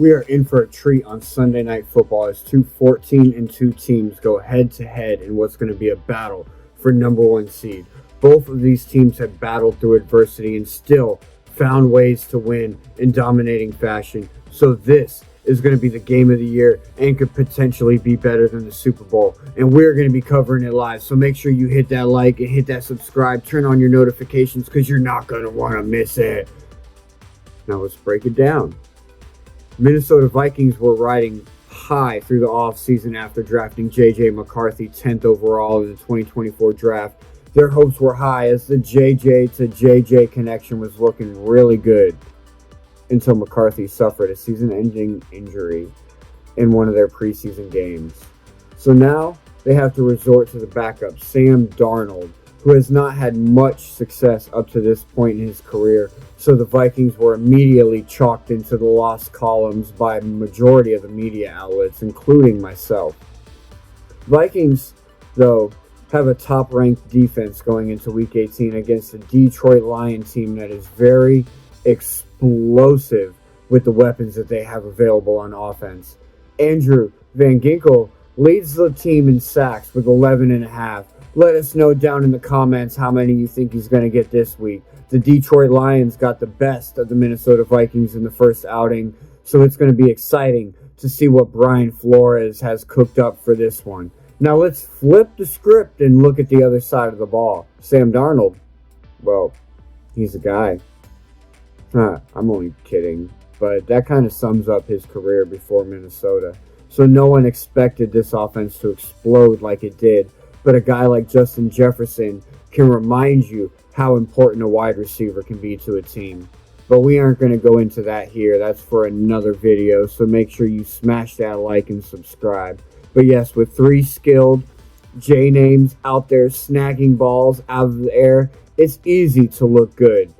We are in for a treat on Sunday Night Football as two 14-2 teams go head-to-head in what's going to be a battle for number one seed. Both of these teams have battled through adversity and still found ways to win in dominating fashion. So this is going to be the game of the year and could potentially be better than the Super Bowl. And we're going to be covering it live. So make sure you hit that like and hit that subscribe. Turn on your notifications because you're not going to want to miss it. Now let's break it down. Minnesota Vikings were riding high through the offseason after drafting J.J. McCarthy 10th overall in the 2024 draft. Their hopes were high as the J.J. to J.J. connection was looking really good until McCarthy suffered a season-ending injury in one of their preseason games. So now they have to resort to the backup, Sam Darnold, who has not had much success up to this point in his career. So the Vikings were immediately chalked into the lost columns by a majority of the media outlets, including myself. Vikings, though, have a top-ranked defense going into Week 18 against a Detroit Lions team that is very explosive with the weapons that they have available on offense. Andrew Van Ginkel leads the team in sacks with 11.5. Let us know down in the comments how many you think he's going to get this week. The Detroit Lions got the best of the Minnesota Vikings in the first outing, so it's going to be exciting to see what Brian Flores has cooked up for this one. Now let's flip the script and look at the other side of the ball. Sam Darnold, well, he's a guy. I'm only kidding, but that kind of sums up his career before Minnesota. So no one expected this offense to explode like it did, but a guy like Justin Jefferson can remind you how important a wide receiver can be to a team. But we aren't going to go into that here. That's for another video, so make sure you smash that like and subscribe. But yes, with three skilled J-names out there snagging balls out of the air, it's easy to look good.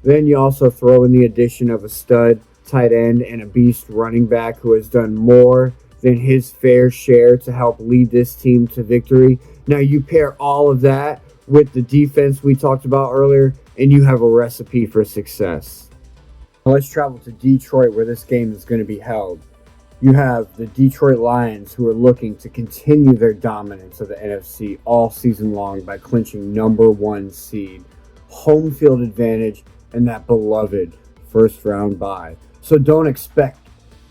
Then you also throw in the addition of a stud tight end and a beast running back who has done more than his fair share to help lead this team to victory. Now you pair all of that with the defense we talked about earlier, and you have a recipe for success. Now let's travel to Detroit, where this game is going to be held. You have the Detroit Lions, who are looking to continue their dominance of the NFC all season long by clinching number one seed, home field advantage, and that beloved first round bye. So don't expect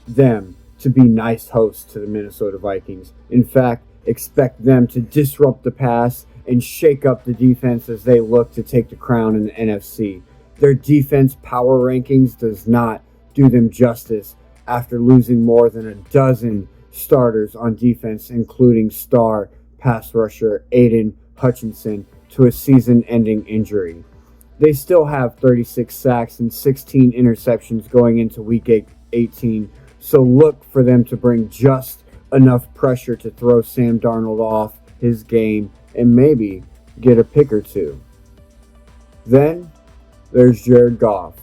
them to be nice hosts to the Minnesota Vikings. In fact, expect them to disrupt the pass and shake up the defense as they look to take the crown in the NFC. Their defense power rankings does not do them justice after losing more than a dozen starters on defense, including star pass rusher Aiden Hutchinson, to a season-ending injury. They still have 36 sacks and 16 interceptions going into Week 18, so look for them to bring just enough pressure to throw Sam Darnold off his game and maybe get a pick or two. Then there's Jared Goff,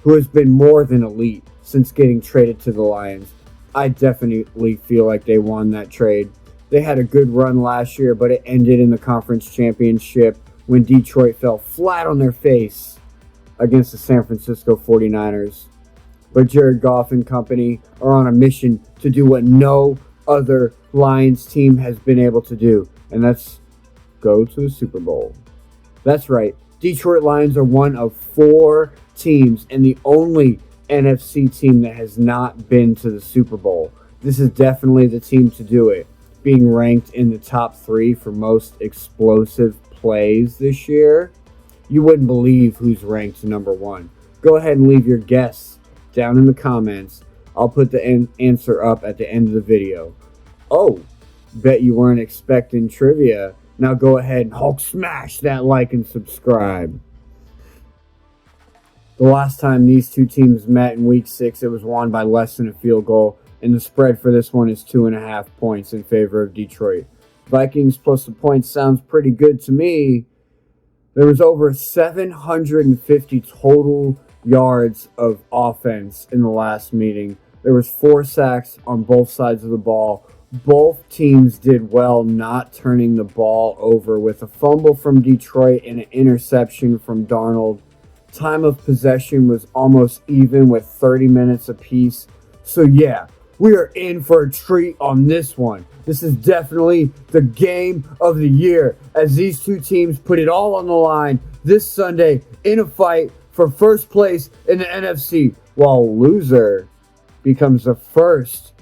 who has been more than elite since getting traded to the Lions. I definitely feel like they won that trade. They had a good run last year, but it ended in the conference championship when Detroit fell flat on their face against the San Francisco 49ers. But Jared Goff and company are on a mission to do what no other Lions team has been able to do, and that's go to the Super Bowl. That's right. Detroit Lions are one of 4 teams and the only NFC team that has not been to the Super Bowl. This is definitely the team to do it, being ranked in the top 3 for most explosive plays this year. You wouldn't believe who's ranked number 1. Go ahead and leave your guess down in the comments. I'll put the answer up at the end of the video. Oh, bet you weren't expecting trivia. Now go ahead and Hulk smash that like and subscribe. The last time these two teams met in Week 6, it was won by less than a field goal, and the spread for this one is 2.5 points in favor of Detroit. Vikings plus the points sounds pretty good to me. There was over 750 total yards of offense in the last meeting. There was 4 sacks on both sides of the ball. Both teams did well not turning the ball over, with a fumble from Detroit and an interception from Darnold. Time of possession was almost even with 30 minutes apiece. So yeah, we are in for a treat on this one. This is definitely the game of the year as these two teams put it all on the line this Sunday in a fight for first place in the NFC, while loser becomes the first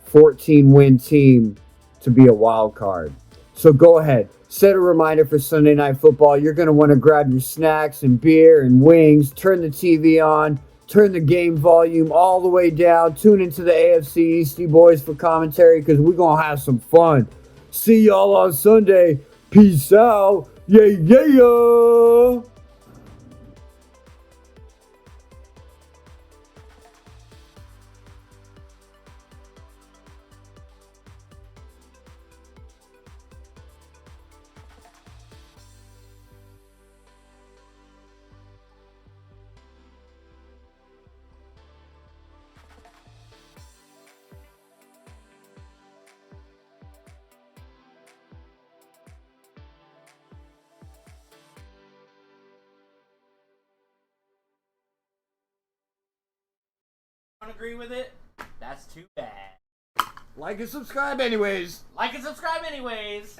14-win team to be a wild card. So go ahead, set a reminder for Sunday Night Football. You're going to want to grab your snacks and beer and wings, turn the TV on, turn the game volume all the way down, tune into the AFC Eastie Boys for commentary because we're going to have some fun. See y'all on Sunday. Peace out. Yeah, yeah. Don't agree with it? That's too bad. Like and subscribe anyways. Like and subscribe anyways.